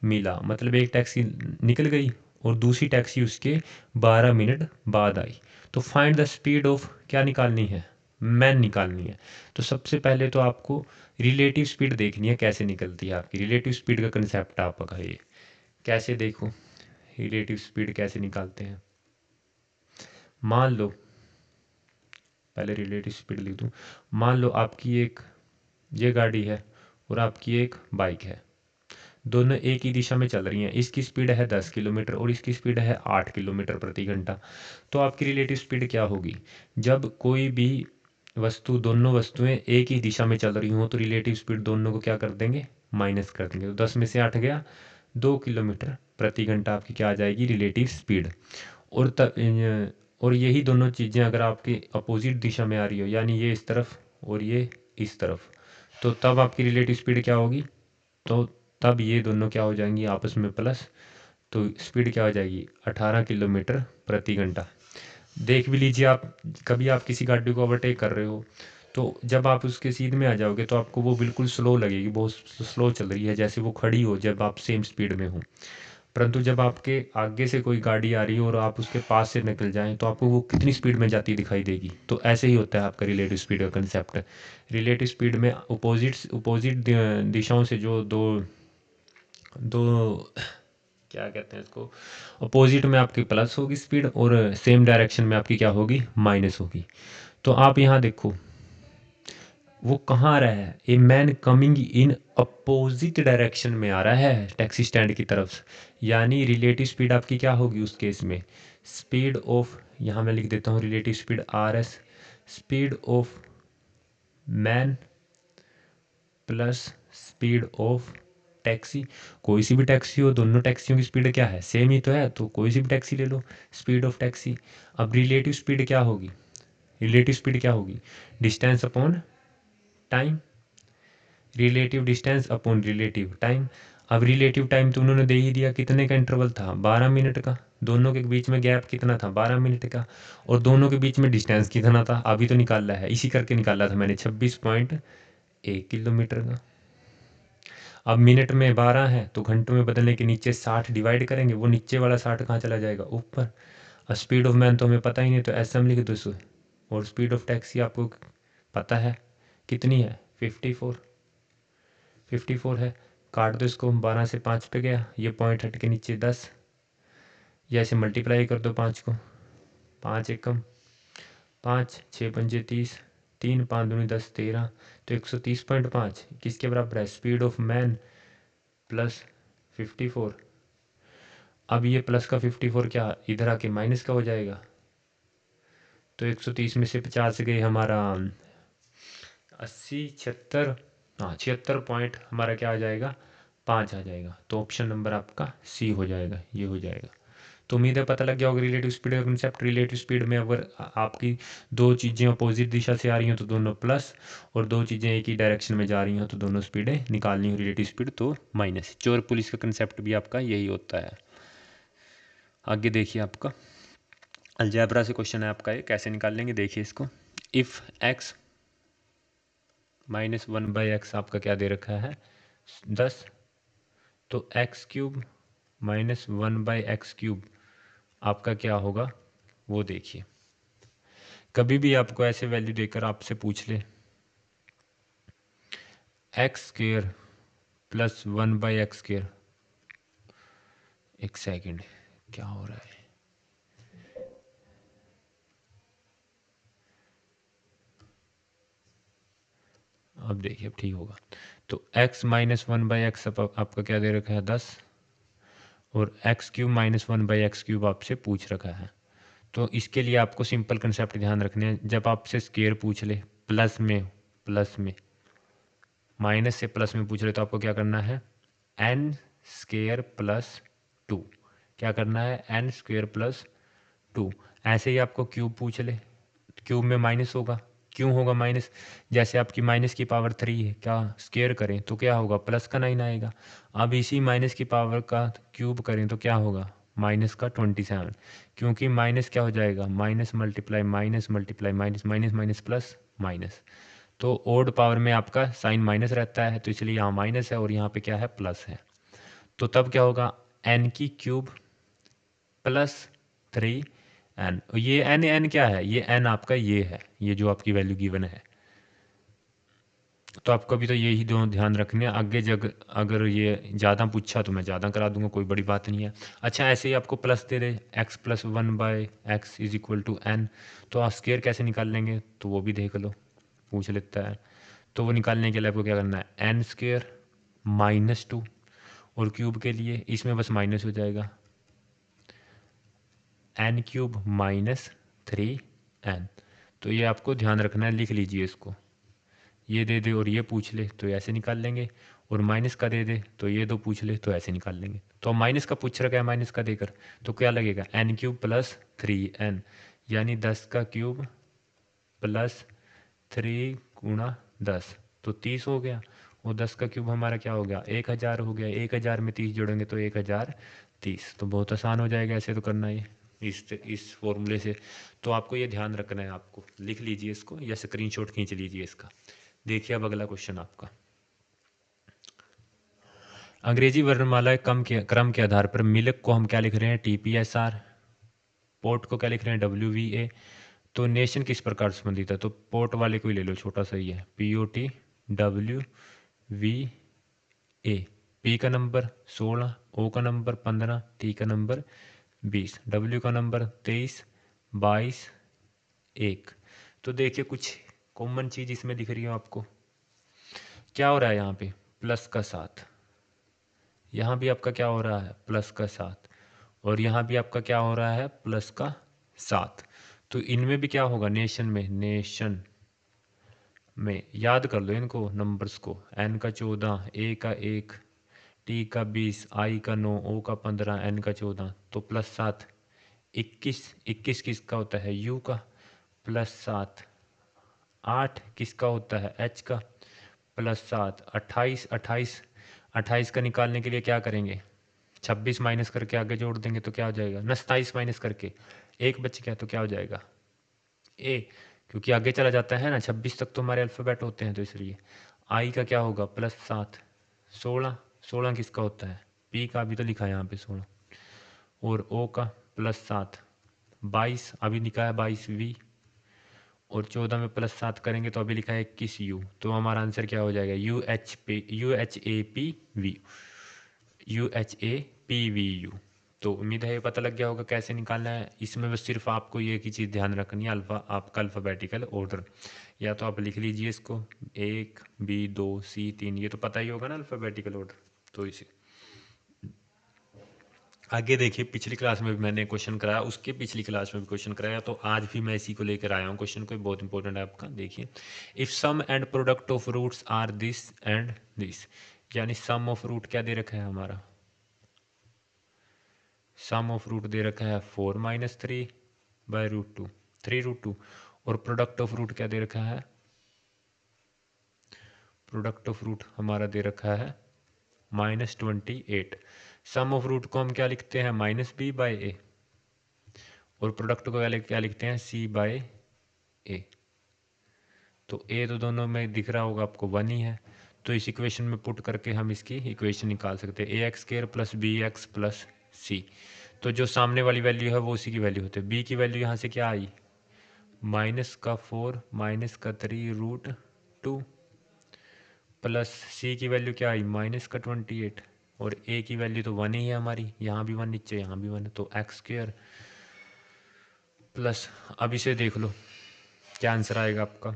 मिला। मतलब एक टैक्सी निकल गई और दूसरी टैक्सी उसके 12 मिनट बाद आई। तो फाइंड द स्पीड ऑफ, क्या निकालनी है, मैन निकालनी है। तो सबसे पहले तो आपको रिलेटिव स्पीड देखनी है कैसे निकलती है आपकी। रिलेटिव स्पीड का कंसेप्ट आपका ये कैसे, देखो रिलेटिव स्पीड कैसे निकालते हैं। मान लो, पहले रिलेटिव स्पीड लिख दूँ। मान लो आपकी एक ये गाड़ी है और आपकी एक बाइक है, दोनों एक ही दिशा में चल रही हैं। इसकी स्पीड है 10 किलोमीटर और इसकी स्पीड है 8 किलोमीटर प्रति घंटा। तो आपकी रिलेटिव स्पीड क्या होगी, जब कोई भी वस्तु, दोनों वस्तुएं एक ही दिशा में चल रही हों तो रिलेटिव स्पीड दोनों को क्या कर देंगे, माइनस कर देंगे। तो 10 में से 8 गया, 2 किलोमीटर प्रति घंटा आपकी क्या आ जाएगी, रिलेटिव स्पीड। और और यही दोनों चीज़ें अगर आपकी अपोजिट दिशा में आ रही हो, यानी ये इस तरफ और ये इस तरफ, तो तब आपकी रिलेटिव स्पीड क्या होगी, तो तब ये दोनों क्या हो जाएंगी आपस में प्लस। तो स्पीड क्या हो जाएगी, 18 किलोमीटर प्रति घंटा। देख भी लीजिए आप, कभी आप किसी गाड़ी को ओवरटेक कर रहे हो तो जब आप उसके सीध में आ जाओगे तो आपको वो बिल्कुल स्लो लगेगी, बहुत स्लो चल रही है, जैसे वो खड़ी हो जब आप सेम स्पीड में हो। परंतु जब आपके आगे से कोई गाड़ी आ रही हो और आप उसके पास से निकल जाएं तो आपको वो कितनी स्पीड में जाती दिखाई देगी। तो ऐसे ही होता है आपका रिलेटिव स्पीड का कंसेप्ट। रिलेटिव स्पीड में अपोजिट दिशाओं से जो दो दो क्या कहते हैं इसको, अपोजिट में आपकी प्लस होगी स्पीड और सेम डायरेक्शन में आपकी क्या होगी, माइनस होगी। तो आप यहाँ देखो, वो कहाँ आ रहा है, ए man coming in opposite direction में आ रहा है टैक्सी स्टैंड की तरफ। यानी रिलेटिव स्पीड आपकी क्या होगी उस केस में, स्पीड ऑफ, यहाँ मैं लिख देता हूँ relative speed R S, speed of man plus speed of taxi. कोई सी भी टैक्सी हो, दोनों टैक्सियों की स्पीड क्या है, सेम ही तो है, तो कोई सी भी टैक्सी ले लो, स्पीड ऑफ टैक्सी। अब रिलेटिव स्पीड क्या होगी, रिलेटिव स्पीड क्या होगी, distance upon time, relative distance upon relative time. अब रिलेटिव टाइम तो उन्होंने दे ही दिया, कितने का इंटरवल था, 12 मिनट का, दोनों के बीच में गैप कितना था, 12 मिनट का, और दोनों के बीच में डिस्टेंस कितना था, अभी तो निकाला है, इसी करके निकाला था मैंने, 26.1 किलोमीटर का। अब मिनट में 12 है तो घंटों में बदलने के नीचे 60 डिवाइड करेंगे, वो नीचे वाला 60 कहाँ चला जाएगा, ऊपर। और स्पीड ऑफ मैन तो हमें पता ही नहीं, तो एस एम लिख दो 100, और स्पीड ऑफ टैक्सी आपको पता है कितनी है, 54 है। काट दो इसको, 12 से 5 पे गया, ये पॉइंट हट के नीचे 10, या ऐसे मल्टीप्लाई कर दो 5 को, 5 एकम 5, 6 पंजे 30, 3 5 दूनी 10 13, तो 130.5 किसके बराबर है, स्पीड ऑफ मैन प्लस 54। अब ये प्लस का 54 क्या इधर आके माइनस का हो जाएगा, तो 130 में से 50 गए हमारा 80 76, हाँ 76 पॉइंट हमारा क्या आ जाएगा, 5 आ जाएगा। तो ऑप्शन नंबर आपका सी हो जाएगा, ये हो जाएगा। तो उम्मीद है पता लग गया होगा रिलेटिव स्पीड का कंसेप्ट। रिलेटिव स्पीड में अगर आपकी दो चीज़ें अपोजिट दिशा से आ रही हैं तो दोनों प्लस, और दो चीज़ें एक ही डायरेक्शन में जा रही हैं तो दोनों स्पीडें निकालनी हो, रिलेटिव स्पीड तो माइनस। चोर पुलिस का कंसेप्ट भी आपका यही होता है। आगे देखिए, आपका अलजेब्रा से क्वेश्चन है आपका, ये कैसे निकाल लेंगे देखिए इसको। इफ़ x माइनस 1/x आपका क्या दे रखा है 10, तो x³ माइनस 1/x³ आपका क्या होगा वो देखिए। कभी भी आपको ऐसे वैल्यू देकर आपसे पूछ ले x² प्लस 1/x², एक सेकंड क्या हो रहा है, अब देखिए अब ठीक होगा। तो x माइनस 1/x आपका क्या दे रखा है 10, और x³ माइनस 1/x³ आपसे पूछ रखा है। तो इसके लिए आपको सिंपल कंसेप्ट ध्यान रखने हैं, जब आपसे स्केयर पूछ ले प्लस में माइनस से प्लस में पूछ रहे तो आपको क्या करना है, n स्केयर प्लस 2, क्या करना है n स्क्वेयर प्लस 2। ऐसे ही आपको क्यूब पूछ ले, क्यूब में माइनस होगा, क्यों होगा माइनस, जैसे आपकी माइनस की पावर 3 है, क्या स्केयर करें तो क्या होगा प्लस का 9 आएगा। अब इसी माइनस की पावर का क्यूब करें तो क्या होगा माइनस का 27, क्योंकि माइनस क्या हो जाएगा, minus multiply minus multiply minus minus minus plus minus, तो ओड पावर में आपका साइन माइनस रहता है, तो इसलिए यहाँ माइनस है और यहाँ पे क्या है प्लस है। तो तब क्या होगा n³ प्लस 3n, ये n क्या है, ये n आपका ये है, ये जो आपकी वैल्यू गिवन है। तो आपको भी तो यही दोनों ध्यान रखने हैं, आगे जग अगर ये ज़्यादा पूछा तो मैं ज़्यादा करा दूंगा, कोई बड़ी बात नहीं है। अच्छा ऐसे ही आपको प्लस दे दे x plus 1/x is equal to n, तो आप स्केयर कैसे निकाल लेंगे तो वो भी देख लो, पूछ लेता है। तो वो निकालने के लिए आपको क्या करना है n स्केयर माइनस 2, और क्यूब के लिए इसमें बस माइनस हो जाएगा n³ माइनस 3n। तो ये आपको ध्यान रखना है, लिख लीजिए इसको, ये दे दे और ये पूछ ले तो ऐसे निकाल लेंगे, और माइनस का दे दे तो ये दो पूछ ले तो ऐसे निकाल लेंगे। तो माइनस का पूछ रखा है माइनस का देकर, तो क्या लगेगा n³ प्लस 3n, यानी 10 का क्यूब प्लस 3 गुणा 10, तो 30 हो गया, और 10 का क्यूब हमारा क्या हो गया 1000 हो गया, 1000 में 30 जोड़ेंगे तो 1030। तो बहुत आसान हो जाएगा ऐसे तो करना ये इस फॉर्मूले से। तो आपको ये ध्यान रखना है, आपको लिख लीजिए इसको या स्क्रीनशॉट खींच लीजिए इसका। देखिए अब अगला क्वेश्चन आपका, अंग्रेजी वर्णमाला क्रम के आधार पर मिल्क को हम क्या लिख रहे हैं TPSR, पोर्ट को क्या लिख रहे हैं WVA। तो नेशन किस प्रकार से संबंधित है, तो पोर्ट वाले को ही ले लो, छोटा सा ही है POT WVA। P का नंबर 16, O का नंबर 15, T का नंबर 20, W का नंबर 23, 22, 1। तो देखिए कुछ कॉमन चीज़ इसमें दिख रही है आपको, क्या हो रहा है यहाँ पे प्लस का 7, यहाँ भी आपका क्या हो रहा है प्लस का 7, और यहाँ भी आपका क्या हो रहा है प्लस का 7। तो इनमें भी क्या होगा नेशन में याद कर लो इनको नंबर्स को, n का 14, A का 1, T का 20, I का 9, O का 15, N का 14, तो प्लस 7 21 किसका होता है U का, प्लस 7 8 किसका होता है H का, प्लस 7, 28, 28, 28 का निकालने के लिए क्या करेंगे, 26 माइनस करके आगे जोड़ देंगे तो क्या हो जाएगा ना, 27 माइनस करके एक बच गया तो क्या हो जाएगा ए, क्योंकि आगे चला जाता है ना, 26 तक तो हमारे अल्फ़ाबेट होते हैं, तो इसलिए आई का क्या होगा प्लस 7, 16, 16 किसका होता है, पी का भी तो लिखा है यहाँ पे 16, और ओ का प्लस 7, 22 अभी लिखा है 22 वी, और 14 में प्लस 7 करेंगे तो अभी लिखा है 21 यू, तो हमारा आंसर क्या हो जाएगा UHAPVU। तो उम्मीद है ये पता लग गया होगा कैसे निकालना है। इसमें बस सिर्फ आपको ये एक ही चीज़ ध्यान रखनी है, आपका अल्फ़ाबेटिकल ऑर्डर, या तो आप लिख लीजिए इसको 1 B 2 C 3, ये तो पता ही होगा ना अल्फ़ाबेटिकल ऑर्डर। तो इसे आगे देखिए, पिछली क्लास में भी मैंने क्वेश्चन कराया, उसके पिछली क्लास में भी क्वेश्चन कराया, तो आज भी मैं इसी को लेकर आया हूँ क्वेश्चन को, बहुत इंपॉर्टेंट है आपका। देखिए, if sum and product of roots are this and this, यानी सम ऑफ रूट क्या दे रखा है हमारा, सम ऑफ रूट दे रखा है 4 - 3 बाय रूट 2, 3√2, और प्रोडक्ट ऑफ रूट क्या दे रखा है, प्रोडक्ट ऑफ रूट हमारा दे रखा है -28। सम ऑफ रूट को हम क्या लिखते हैं -b/a, और प्रोडक्ट को क्या लिखते हैं c/a। तो a तो दोनों में दिख रहा होगा आपको 1 ही है, तो इस इक्वेशन में पुट करके हम इसकी इक्वेशन निकाल सकते हैं ax² + bx + c। तो जो सामने वाली वैल्यू है वो उसी की वैल्यू होती है। b की वैल्यू यहाँ से क्या आई, -4 - 3√2, प्लस c की वैल्यू क्या आई -28, और a की वैल्यू तो 1 ही है हमारी, यहाँ भी 1 नीचे यहाँ भी 1, तो x² प्लस, अब इसे देख लो क्या आंसर आएगा आपका,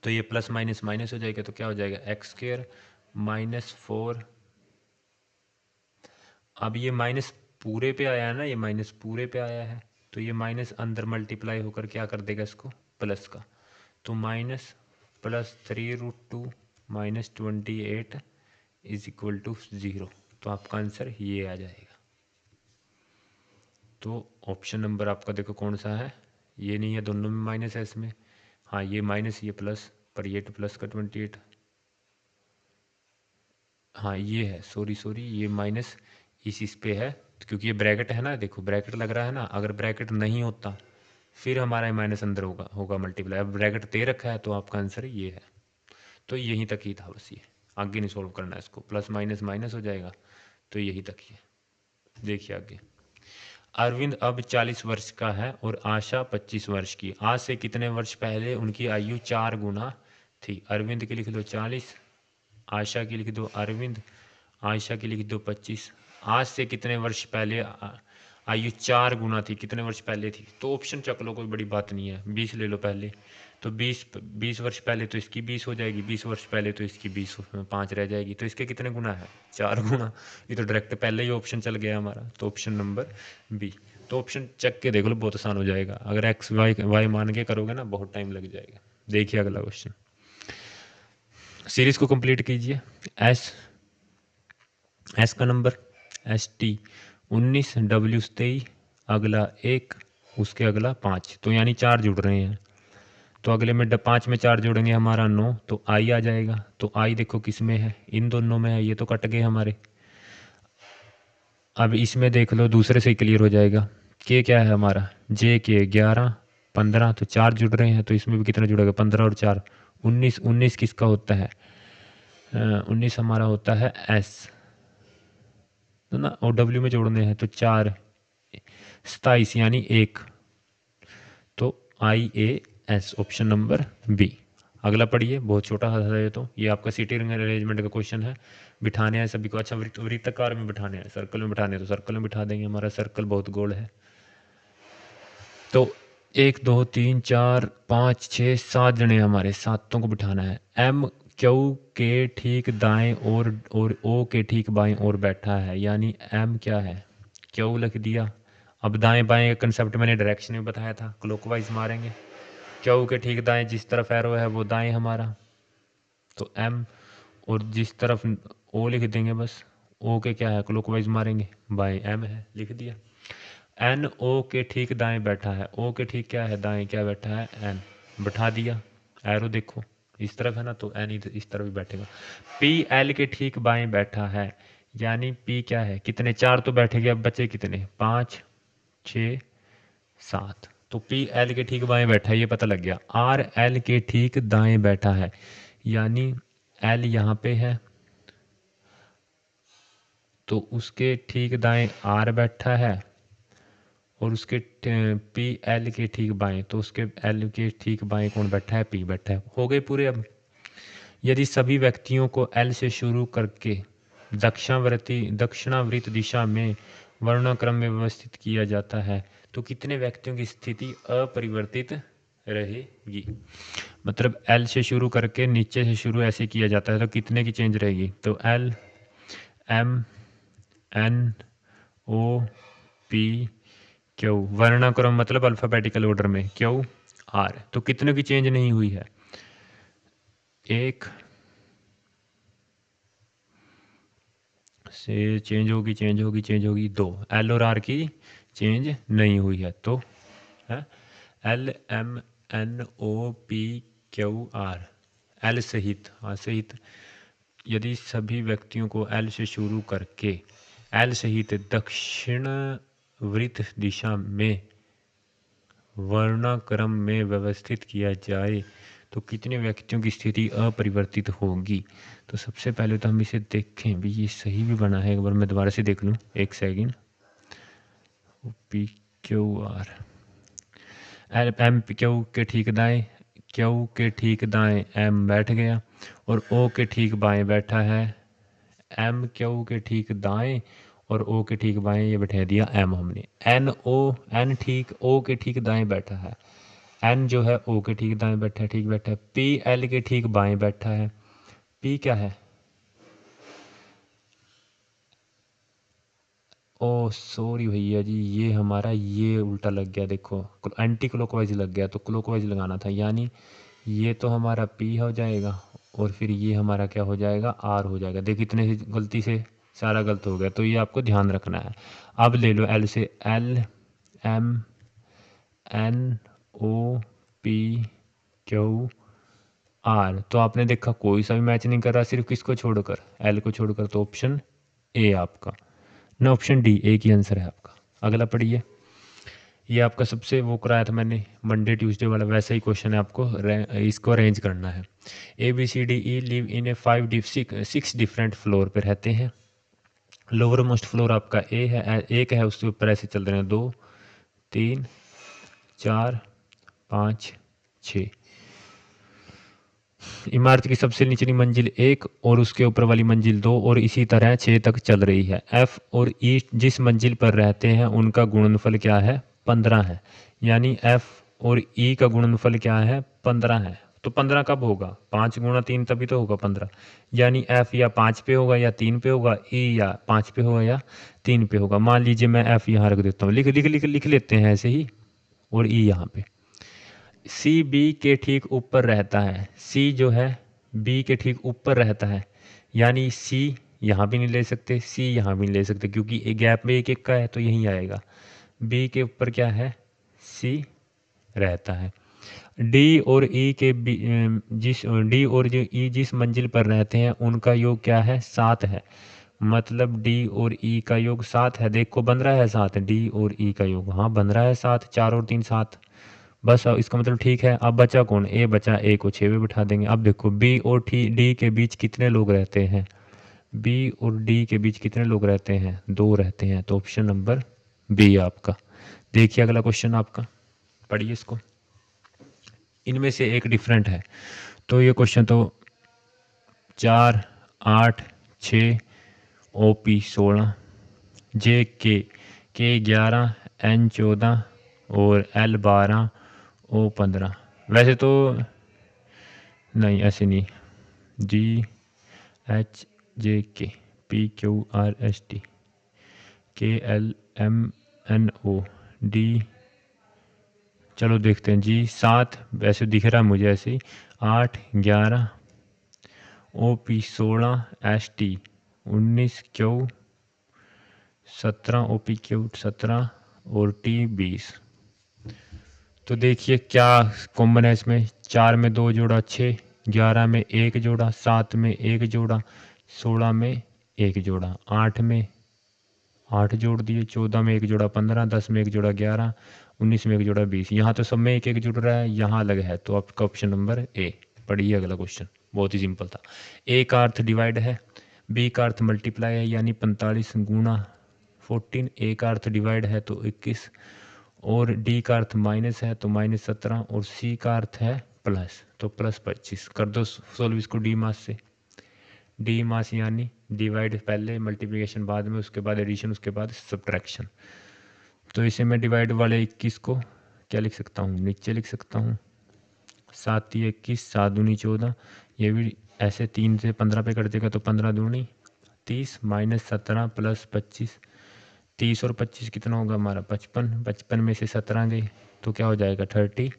तो ये प्लस माइनस माइनस हो जाएगा, तो क्या हो जाएगा x² -4, अब ये माइनस पूरे पे आया है ना, ये माइनस पूरे पे आया है, तो ये माइनस अंदर मल्टीप्लाई होकर क्या कर देगा इसको प्लस का, तो माइनस प्लस 3√2 -28 = 0, तो आपका आंसर ये आ जाएगा। तो ऑप्शन नंबर आपका देखो कौन सा है, ये नहीं है, दोनों में माइनस है इसमें, हाँ ये माइनस ये प्लस, पर ये तो प्लस का 28, हाँ ये है, सॉरी ये माइनस इस पे है, क्योंकि ये ब्रैकेट है ना, देखो ब्रैकेट लग रहा है ना, अगर ब्रैकेट नहीं होता फिर हमारा माइनस अंदर होगा मल्टीप्लाई, अब ब्रैकेट दे रखा है तो आपका आंसर ये है। तो यहीं तक ही था बस, ये आगे नहीं सॉल्व करना है इसको, प्लस माइनस माइनस हो जाएगा, तो यहीं तक ही है। देखिए आगे, अरविंद अब 40 वर्ष का है और आशा 25 वर्ष की, आज से कितने वर्ष पहले उनकी आयु 4 गुना थी। अरविंद की लिख दो 40, आशा की लिख दो अरविंद, आयशा की लिख दो 25। आज से कितने वर्ष पहले आयु 4 गुना थी, कितने वर्ष पहले थी, तो ऑप्शन चक लो, कोई बड़ी बात नहीं है, 20 ले लो पहले, तो 20 वर्ष पहले तो इसकी 20 हो जाएगी, 20 वर्ष पहले तो इसकी 20 5 रह जाएगी, तो इसके कितने गुना है 4 गुना, ये तो डायरेक्ट पहले ही ऑप्शन चल गया हमारा, तो ऑप्शन नंबर बी। तो ऑप्शन चेक के देख लो, बहुत आसान हो जाएगा, अगर एक्स वाई मान के करोगे ना बहुत टाइम लग जाएगा। देखिए अगला क्वेश्चन, सीरीज को कंप्लीट कीजिए। एस का नंबर ST 19, W 23, अगला 1, उसके अगला 5, तो यानी 4 जुड़ रहे हैं, तो अगले में 5 में 4 जोड़ेंगे हमारा 9, तो I आ जाएगा। तो I देखो किस में है, इन दोनों में है, ये तो कट गए हमारे। अब इसमें देख लो, दूसरे से क्लियर हो जाएगा। K क्या है हमारा, J के 11, 15, तो 4 जुड़ रहे हैं, तो इसमें भी कितना जुड़ेगा 15 और 4 19, 19 किसका होता है 19 हमारा होता है S, तो ना, और W में जोड़ने हैं, तो 4 27 यानी 1, तो IAS ऑप्शन नंबर बी। अगला पढ़िए, बहुत छोटा सा है, तो ये आपका सीटिंग अरेंजमेंट का क्वेश्चन है, बिठाने हैं सभी को, अच्छा वृत्ताकार में बिठाने हैं, सर्कल में बिठाने हैं तो सर्कल में बिठा देंगे, हमारा सर्कल बहुत गोल है। तो 1 2 3 4 5 6 7 जने हमारे, सातों को बिठाना है। M Q के ठीक दाएं और O के ठीक बाएं और बैठा है, यानी M क्या है, Q लिख दिया। अब दाएं बाएं का कंसेप्ट मैंने डायरेक्शन में बताया था, क्लॉकवाइज मारेंगे, Q के ठीक दाएं जिस तरफ एरो है वो दाएं हमारा, तो M, और जिस तरफ O लिख देंगे बस, O के क्या है क्लॉकवाइज मारेंगे, बाएं M है, लिख दिया। N O के ठीक दाएं बैठा है, O के ठीक क्या है दाएं क्या बैठा है N, बैठा दिया, एरो देखो इस तरफ है ना, तो एन इस तरफ भी बैठेगा। पी एल के ठीक बाएं बैठा है, यानी पी क्या है, कितने, 4 तो बैठेंगे, अब बचे कितने, 5 6 7। तो पी एल के ठीक बाएं बैठा है, ये पता लग गया। आर एल के ठीक दाएं बैठा है, यानी एल यहाँ पे है तो उसके ठीक दाएं आर बैठा है, और उसके पी एल के ठीक बाएं, तो उसके एल के ठीक बाएं कौन बैठा है, पी बैठा है। हो गए पूरे। अब यदि सभी व्यक्तियों को एल से शुरू करके दक्षिणावर्ती दिशा में वर्णाक्रम में व्यवस्थित किया जाता है तो कितने व्यक्तियों की स्थिति अपरिवर्तित रहेगी। मतलब एल से शुरू करके नीचे से शुरू ऐसे किया जाता है तो कितने की चेंज रहेगी, तो L M N O P Q, वर्णाक्रम मतलब अल्फाबेटिकल ऑर्डर में, क्यू आर, तो कितने की चेंज नहीं हुई है, एक से चेंज होगी 2, एल और आर की चेंज नहीं हुई है, तो है L M N O P Q R, L सहित, हाँ सहित, यदि सभी व्यक्तियों को एल से शुरू करके एल सहित दक्षिण वृत्त दिशा में वर्णाक्रम में व्यवस्थित किया जाए तो कितने व्यक्तियों की स्थिति अपरिवर्तित होगी। तो सबसे पहले तो हम इसे देखें भी, ये सही भी बना है, एक बार मैं दोबारा से देख लूँ, एक second. P Q R, L M Q के ठीक दाएं, क्यू के ठीक दाएं एम बैठ गया, और ओ के ठीक बाएं बैठा है, एम क्यू के ठीक दाएं और ओ के ठीक बाएं, ये बैठा दिया एम हमने। एन ओ, एन ठीक ओ के ठीक दाएं बैठा है, एन जो है ओ के ठीक दाएं बैठा है, ठीक बैठा है। पी एल के ठीक बाएं बैठा है, पी क्या है, ओ सॉरी भैया जी, ये हमारा ये उल्टा लग गया, देखो एंटी क्लॉकवाइज लग गया, तो क्लॉकवाइज लगाना था, यानी ये तो हमारा पी हो जाएगा और फिर ये हमारा क्या हो जाएगा, आर हो जाएगा। देखो इतने से गलती से सारा गलत हो गया, तो ये आपको ध्यान रखना है। अब ले लो एल से, L M N O P Q R, तो आपने देखा कोई सा भी मैच नहीं कर रहा, सिर्फ किसको छोड़कर, एल को छोड़कर, तो ऑप्शन ए आपका, ना ऑप्शन डी, एक ही आंसर है आपका। अगला पढ़िए, ये आपका सबसे वो कराया था मैंने मंडे ट्यूसडे वाला, वैसा ही क्वेश्चन है, आपको इसको अरेंज करना है। A B C D E live in a 6 different floor पे रहते हैं। लोअर मोस्ट फ्लोर आपका ए है, एक है, उसके ऊपर ऐसे चल रहे हैं 2 3 4 5 6। इमारत की सबसे निचली मंजिल 1 और उसके ऊपर वाली मंजिल 2 और इसी तरह 6 तक चल रही है। एफ और ई जिस मंजिल पर रहते हैं उनका गुणनफल क्या है, 15 है, यानी एफ और ई का गुणनफल क्या है, 15 है। तो 15 कब होगा, 5 गुणा 3 तभी तो होगा 15, यानी एफ या 5 पे होगा या 3 पे होगा, ई या 5 पे होगा या 3 पे होगा। मान लीजिए मैं एफ यहाँ रख देता हूँ, लिख लिख लिख लिख लेते हैं ऐसे ही, और ई यहाँ पे। सी बी के ठीक ऊपर रहता है, सी जो है बी के ठीक ऊपर रहता है, यानी सी यहाँ भी नहीं ले सकते, सी यहाँ भी नहीं ले सकते, क्योंकि एक गैप में एक एक का है तो यहीं आएगा। बी के ऊपर क्या है, सी रहता है। डी और ई के जिस डी और जो ई जिस मंजिल पर रहते हैं उनका योग क्या है, 7 है। मतलब डी और ई का योग 7 है, देखो बन रहा है 7, डी और ई का योग, हाँ बन रहा है 7, 4 और 3 7, बस अब इसका मतलब ठीक है। अब बचा कौन, ए बचा, ए को 6 पे बिठा देंगे। अब देखो बी और डी के बीच कितने लोग रहते हैं, बी और डी के बीच कितने लोग रहते हैं, 2 रहते हैं, तो ऑप्शन नंबर बी आपका। देखिए अगला क्वेश्चन आपका, पढ़िए इसको, इनमें से एक डिफरेंट है। तो ये क्वेश्चन तो 4 8 6 ओ पी 16, जे के 11 एन 14 और एल 12 ओ 15। वैसे तो नहीं, ऐसे नहीं, जी H J K P Q R S T K L M N O D, चलो देखते हैं जी। 7 वैसे दिख रहा है मुझे ऐसे ही, 8 11 O P 16 S T 19 Q 17 O P Q 17 और टी 20। तो देखिए क्या कॉमन है इसमें, 4 में 2 जोड़ा 6, 11 में एक जोड़ा, 7 में एक जोड़ा, 16 में एक जोड़ा, 8 में 8 जोड़ दिए, 14 में एक जोड़ा 15, 10 में एक जोड़ा 11, 19 में एक जोड़ा 20। यहाँ तो सब में एक एक जुड़ रहा है, यहाँ अलग है, तो आपका ऑप्शन नंबर ए। पढ़िए अगला क्वेश्चन, बहुत ही सिंपल था। ए का अर्थ डिवाइड है, बी का अर्थ मल्टीप्लाई है यानी 45 गुणा 14, ए का अर्थ डिवाइड है तो 21, और डी का अर्थ माइनस है तो -17, और सी का अर्थ है प्लस तो +25। कर दो सोल्व इसको डी मास से। डी मास यानी डिवाइड पहले, मल्टीप्लिकेशन बाद में, उसके बाद एडिशन, उसके बाद सब्ट्रैक्शन। तो इसे मैं डिवाइड वाले 21 को क्या लिख सकता हूँ, नीचे लिख सकता हूँ, 7 × 21, 7 दूनी 14, ये भी ऐसे 3 से 15 पे कट देगा तो 15 दूनी 30, -17 + 25, 30 और 25 कितना होगा हमारा 55, 55 में से 17 गए तो क्या हो जाएगा 38,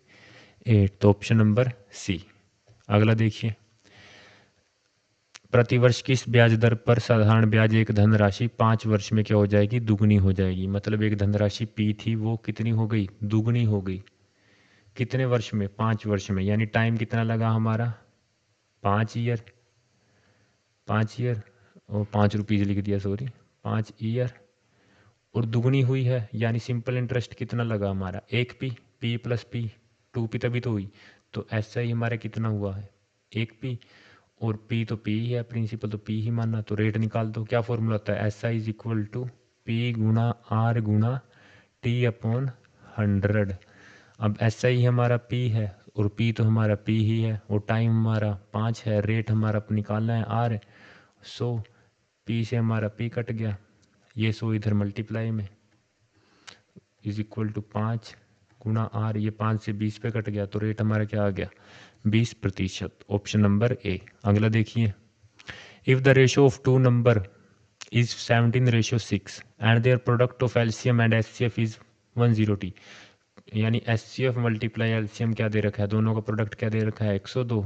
तो ऑप्शन नंबर सी। अगला देखिए, प्रतिवर्ष किस ब्याज दर पर साधारण ब्याज एक धनराशि 5 वर्ष में क्या हो जाएगी, दुगनी हो जाएगी। मतलब एक धनराशि पी थी वो कितनी हो गई, दुगनी हो गई। कितने वर्ष में, 5 वर्ष में, यानी टाइम कितना लगा हमारा 5 ईयर, 5 ईयर, और 5 रुपीज़ लिख दिया सॉरी, 5 ईयर, और दुगनी हुई है यानी सिंपल इंटरेस्ट कितना लगा हमारा 1 P, P plus P 2 P तभी तो हुई, तो ऐसा ही हमारा कितना हुआ है 1 पी, और पी तो पी ही है, प्रिंसिपल तो पी ही मानना, तो रेट निकाल दो। क्या फॉर्मूला होता है, S I is equal to P गुणा आर गुणा टी अपॉन 100। अब एस आई हमारा पी है और पी तो हमारा पी ही है, और टाइम हमारा 5 है, रेट हमारा निकालना है आर है, 100 पी से हमारा पी कट गया, ये 100 इधर मल्टीप्लाई में इज इक्वल टू 5 गुणा आर, ये 5 से 20 पे कट गया, तो रेट हमारा क्या आ गया 20%, ऑप्शन नंबर ए। अगला देखिए, if the ratio of two number is 17:6 and their product of LCM and HCF is 10t, यानी एचसीएफ मल्टीप्लाई एलसीएम क्या दे रखा है, दोनों का प्रोडक्ट क्या दे रखा है 102,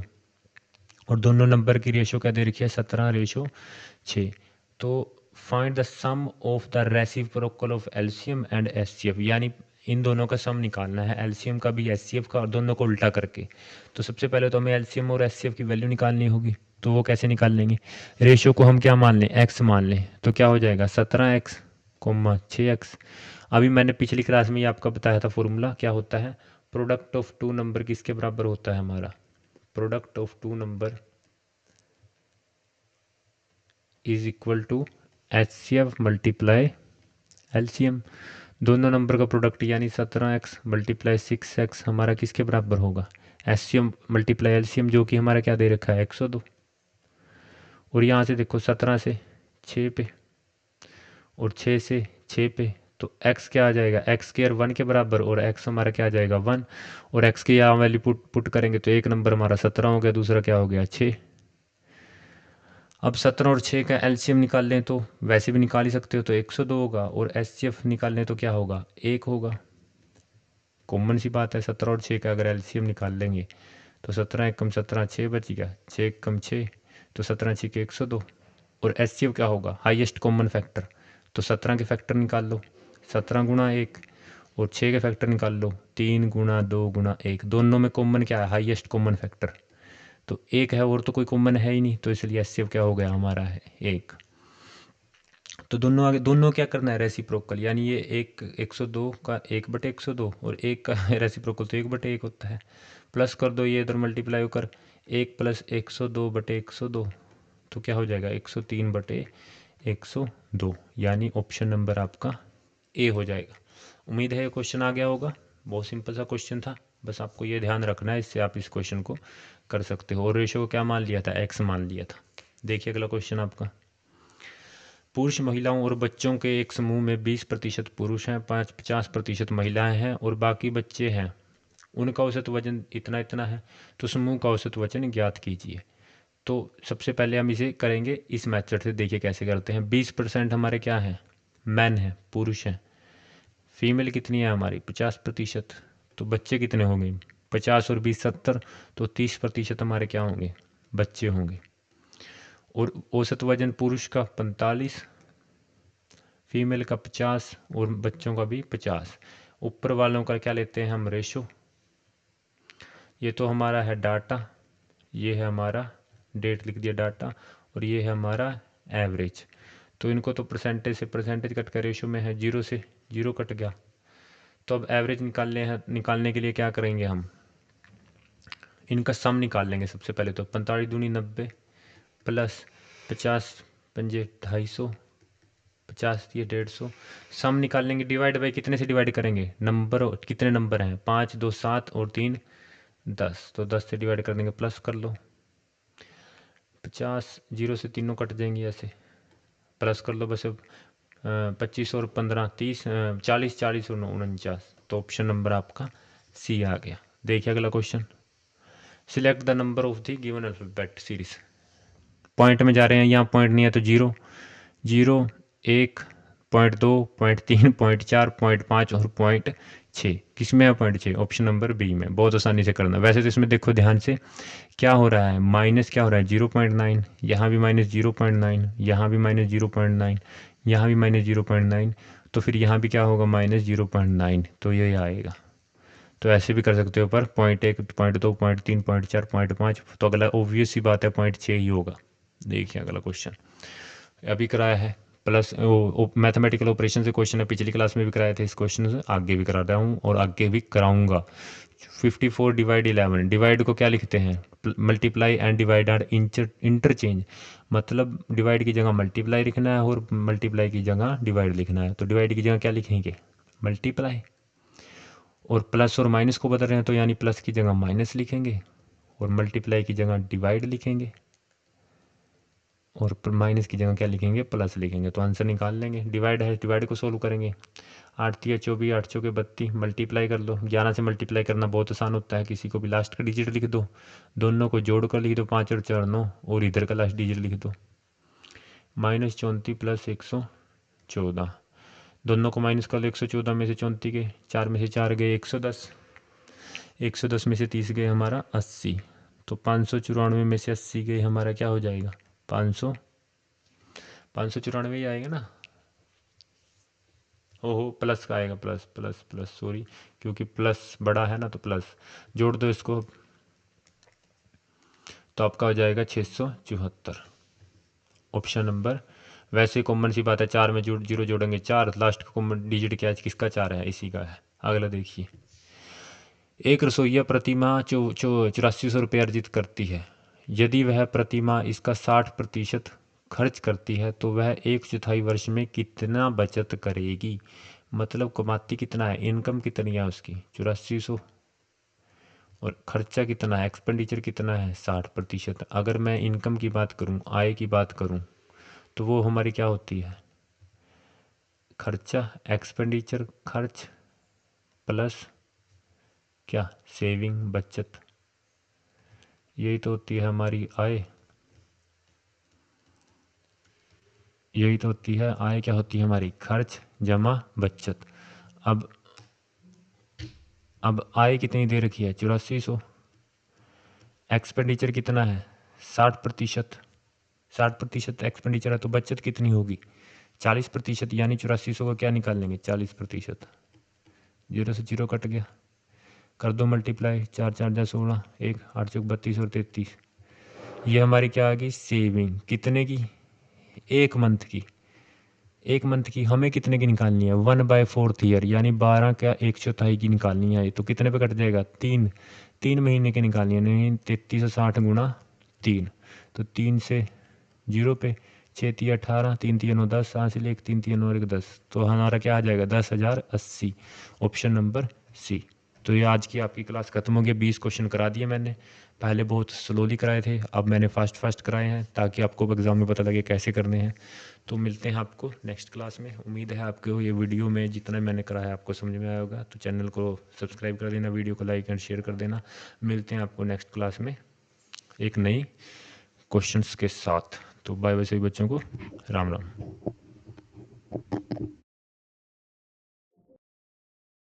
और दोनों नंबर की रेशियो क्या दे रखी है 17:6, तो find the sum of the reciprocal of LCM and HCF, यानी इन दोनों का सम निकालना है, एलसीएम का भी एचसीएफ का, और दोनों को उल्टा करके। तो सबसे पहले तो हमें एलसीएम और एचसीएफ की वैल्यू निकालनी होगी, तो वो कैसे निकाल लेंगे, रेशियो को हम क्या मान लें एक्स मान लें, तो क्या हो जाएगा 17x, 6x। अभी मैंने पिछली क्लास में ये आपका बताया था फॉर्मूला क्या होता है, प्रोडक्ट ऑफ टू नंबर किसके बराबर होता है हमारा, product of two number is equal to HCF multiply LCM. दोनों नंबर का प्रोडक्ट यानी 17x मल्टीप्लाई 6x हमारा किसके बराबर होगा, एचसीएम मल्टीप्लाई एलसीएम, जो कि हमारा क्या दे रखा है 102, और यहाँ से देखो 17 से 6 पे और 6 से 6 पे, तो x क्या आ जाएगा, x स्क्वायर 1 के बराबर, और x हमारा क्या आ जाएगा 1, और x की यहाँ वैल्यू पुट करेंगे तो एक नंबर हमारा 17 हो गया, दूसरा क्या हो गया 6। अब 17 और 6 का एलसीएम निकाल लें तो वैसे भी निकाल ही सकते हो, तो 102 होगा, और एचसीएफ निकाल लें तो क्या होगा 1 होगा। कॉमन सी बात है, 17 और 6 का अगर एलसीएम निकाल लेंगे तो 17 एकम 17, 6 बच गया, 6 एकम 6, तो 17 6 के 102, और एचसीएफ क्या होगा हाईएस्ट कॉमन फैक्टर, तो 17 के फैक्टर निकाल लो, 17 गुणा 1, और 6 के फैक्टर निकाल लो 3 गुणा 2 गुणा 1, दोनों में कॉमन क्या है हाईएस्ट कॉमन फैक्टर, तो 1 है, और तो कोई कॉमन है ही नहीं, तो इसलिए एचसीएफ क्या हो गया हमारा है 1। तो दोनों आगे, दोनों क्या करना है रेसिप्रोकल, यानी ये एक 102 का 1/102 और 1 का रेसिप्रोकल तो 1/1 होता है, प्लस कर दो ये इधर मल्टीप्लाई होकर 1 + 102/102, तो क्या हो जाएगा 103/102, यानी ऑप्शन नंबर आपका ए हो जाएगा। उम्मीद है ये क्वेश्चन आ गया होगा, बहुत सिंपल सा क्वेश्चन था, बस आपको ये ध्यान रखना है, इससे आप इस क्वेश्चन को कर सकते हो। और रेशियो को क्या मान लिया था एक्स मान लिया था। देखिए अगला क्वेश्चन आपका, पुरुष महिलाओं और बच्चों के एक समूह में 20% पुरुष हैं, 50% महिलाएं हैं और बाकी बच्चे हैं, उनका औसत वजन इतना इतना है, तो समूह का औसत वजन ज्ञात कीजिए। तो सबसे पहले हम इसे करेंगे इस मेथड से, देखिए कैसे करते हैं। 20% हमारे क्या हैं मैन हैं, पुरुष हैं, फीमेल कितनी है हमारी 50%, तो बच्चे कितने होंगे 50 और 20 70, तो 30% हमारे क्या होंगे बच्चे होंगे। और औसत वजन पुरुष का 45, फीमेल का 50 और बच्चों का भी 50। ऊपर वालों का क्या लेते हैं हम रेशो, ये तो हमारा है डाटा, ये है हमारा डेट लिख दिया डाटा, और ये है हमारा एवरेज। तो इनको तो परसेंटेज से परसेंटेज कट का रेशो में है, 0 से 0 कट गया। तो अब एवरेज निकालने के लिए क्या करेंगे हम, इनका सम निकाल लेंगे सबसे पहले। तो 45 दूनी 90 प्लस 50 पंजे 250, 50 दिए 150। सम निकाल लेंगे, डिवाइड बाई कितने से डिवाइड करेंगे, नंबर कितने नंबर हैं, 5 2 7 और 3 10, तो 10 से डिवाइड कर देंगे, प्लस कर लो। 50 0 से तीनों कट जाएंगे, ऐसे प्लस कर लो बस। अब 25 और 15 30, 40 40 और 49, तो ऑप्शन नंबर आपका सी आ गया। देखिए अगला question, select the number of the given alphabet series. Point में जा रहे हैं, यहाँ पॉइंट नहीं है तो 0 0 1 0.2 0.3 0.4 0.5 और 0.6। किस में है 0.6, ऑप्शन नंबर बी में। बहुत आसानी से करना। वैसे तो इसमें देखो ध्यान से क्या हो रहा है, माइनस क्या हो रहा है 0.9, यहाँ भी माइनस 0.9, यहाँ भी माइनस 0.9, यहाँ भी माइनस 0.9, तो फिर यहाँ भी क्या होगा माइनस 0.9, तो ये आएगा। तो ऐसे भी कर सकते हो, पर 0.1 0.2 0.3 0.4 0.5, तो अगला ऑब्वियस सी बात है 0.6 ही होगा। देखिए अगला क्वेश्चन अभी कराया है, प्लस मैथमेटिकल ऑपरेशन से क्वेश्चन है, पिछली क्लास में भी कराए थे इस क्वेश्चन से, आगे भी करा रहा हूँ और आगे भी कराऊंगा। 54 डिवाइड 11, डिवाइड को क्या लिखते हैं, multiply and divide are interchange, मतलब डिवाइड की जगह मल्टीप्लाई लिखना है और मल्टीप्लाई की जगह डिवाइड लिखना है। तो डिवाइड की जगह क्या लिखेंगे, मल्टीप्लाई, और प्लस और माइनस को बदल रहे हैं तो यानी प्लस की जगह माइनस लिखेंगे और मल्टीप्लाई की जगह डिवाइड लिखेंगे, और माइनस की जगह क्या लिखेंगे, प्लस लिखेंगे। तो आंसर निकाल लेंगे। डिवाइड है, डिवाइड को सोल्व करेंगे। 8 3 24, 8 चौके 32, मल्टीप्लाई कर लो। 11 से मल्टीप्लाई करना बहुत आसान होता है, किसी को भी लास्ट का डिजिट लिख दो, दोनों को जोड़ कर लिख दो, 5 और 4 9, और इधर का लास्ट डिजिट लिख दो। -34 प्लस 114, दोनों को माइनस कर लो। 114 में से 34 गए, 4 में से 4 गए 110, 110 में से 30 गए हमारा 80, तो 594 में से 80 गए हमारा क्या हो जाएगा, 594 ही आएगा ना। ओहो प्लस का आएगा, प्लस प्लस प्लस, सॉरी, क्योंकि प्लस बड़ा है ना, तो प्लस जोड़ दो इसको, तो आपका हो जाएगा 674, ऑप्शन नंबर। वैसे कॉमन सी बात है, 4 में जीरो जोड़ेंगे 4, लास्ट का कॉमन डिजिट क्या है, किसका 4 है, इसी का है। अगला देखिए, एक रसोइया प्रतिमाह 8400 रुपये अर्जित करती है। यदि वह प्रतिमाह इसका 60% खर्च करती है तो वह 1/4 वर्ष में कितना बचत करेगी। मतलब कमाती कितना है, इनकम कितनी है उसकी 8400, और खर्चा कितना है, एक्सपेंडिचर कितना है 60%। अगर मैं इनकम की बात करूं, आय की बात करूं, तो वो हमारी क्या होती है, खर्चा, एक्सपेंडिचर खर्च प्लस क्या, सेविंग बचत, यही तो होती है हमारी आय। यही तो होती है आय, क्या होती है हमारी, खर्च जमा बचत। अब आय कितनी दे रखी है 8400, एक्सपेंडिचर कितना है 60%, 60% एक्सपेंडिचर है, तो बचत कितनी होगी 40%, यानी 8400 का क्या निकाल लेंगे 40%। 0 से 0 कट गया, कर दो मल्टीप्लाई, 4 4 जा 16, 1 8 चौक 32 और 33, ये हमारी क्या आ गई सेविंग, कितने की, एक मंथ की। एक मंथ की हमें कितने की निकालनी है, 1/4 ईयर, यानी 12 का 1/4 की निकालनी है। तो कितने पे कट जाएगा, 3 महीने की निकालनी है, नहीं 3360 गुणा 3, तो 3 से 0 पे, 6 3 18, 3 3 9 10, 7 से 1 3 3 और 1 10, तो हमारा क्या आ जाएगा 10,080, ऑप्शन नंबर सी। तो ये आज की आपकी क्लास खत्म हो गई। 20 क्वेश्चन करा दिए मैंने, पहले बहुत स्लोली कराए थे, अब मैंने फास्ट कराए हैं, ताकि आपको एग्ज़ाम में पता लगे कैसे करने हैं। तो मिलते हैं आपको नेक्स्ट क्लास में। उम्मीद है आपको ये वीडियो में जितना मैंने कराया आपको समझ में आया होगा। तो चैनल को सब्सक्राइब कर देना, वीडियो को लाइक एंड शेयर कर देना। मिलते हैं आपको नेक्स्ट क्लास में एक नई क्वेश्चंस के साथ। तो बाय बाय सभी बच्चों को, राम राम।